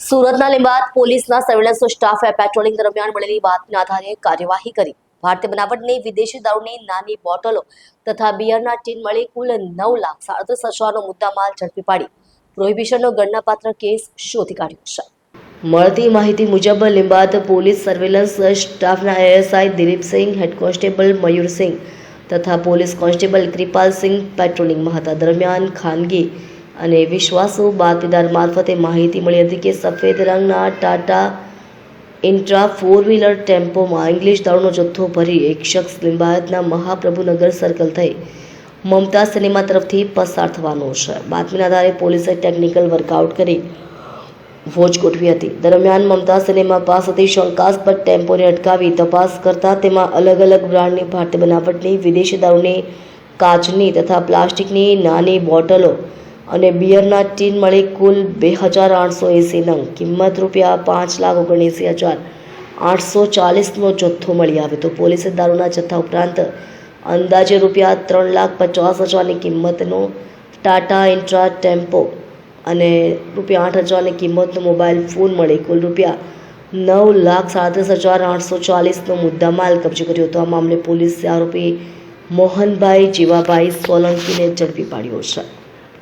સુરતના લીંબાદ પોલીસના સર્વેલન્સ સ્ટાફે પેટ્રોલિંગ દરમિયાન મળેલી બાતમીના આધારે કાર્યવાહી કરી ભારતીય બનાવટની વિદેશી દારૂની નાની બોટલો તથા બિયરના ટીન મળી કુલ 9,37,000નો મુદ્દામાલ ઝડપી પાડી પ્રોહિબિશનનો ગણનાપાત્ર કેસ શોધી કાઢ્યો છે. મળતી માહિતી મુજબ લીંબાદ પોલીસ સર્વેલન્સ સ્ટાફના ASI Dilipsinh, head constable Mayursinh તથા પોલીસ કોન્સ્ટેબલ કૃપાલસિંહ પેટ્રોલિંગમાં હતા. દરમિયાન ખાનગી અને વિશ્વાસુ બાતમીદાર મારફતે માહિતી મળી હતી કે સફેદ રંગના ટાટા ઇન્ટ્રા 4-વ્હીલર ટેમ્પોમાં ઇંગ્લિશ દારૂનો જથ્થો ભરી એક શખ્સ લીંબાયતના મહાપ્રભુનગર સર્કલ થઈ મમતા સિનેમા તરફથી પસાર થવાનો છે. બાતમીના આધારે પોલીસે ટેકનિકલ વર્કઆઉટ કરી વોચ ગોઠવી હતી. દરમિયાન મમતા સિનેમા પાસેથી શંકાસ્પદ ટેમ્પોને અટકાવી તપાસ કરતા તેમાં અલગ અલગ બ્રાન્ડની ભારતીય બનાવટની વિદેશી દારૂની કાચની તથા પ્લાસ્ટિકની નાની બોટલો અને બિયરના ટીન મળી કુલ 2,880 નંગ કિંમત ₹5,79,840નો જથ્થો મળી આવ્યો હતો. પોલીસે દારૂના જથ્થા ઉપરાંત અંદાજે ₹3,50,000ની કિંમતનો ટાટા ઇન્ટ્રા ટેમ્પો અને ₹8,000ની કિંમતનો મોબાઈલ ફોન મળી કુલ ₹9,37,840નો મુદ્દામાલ કબજે કર્યો હતો. આ મામલે પોલીસે આરોપી મોહનભાઈ જીવાભાઈ સોલંકીને ઝડપી પાડ્યો છે.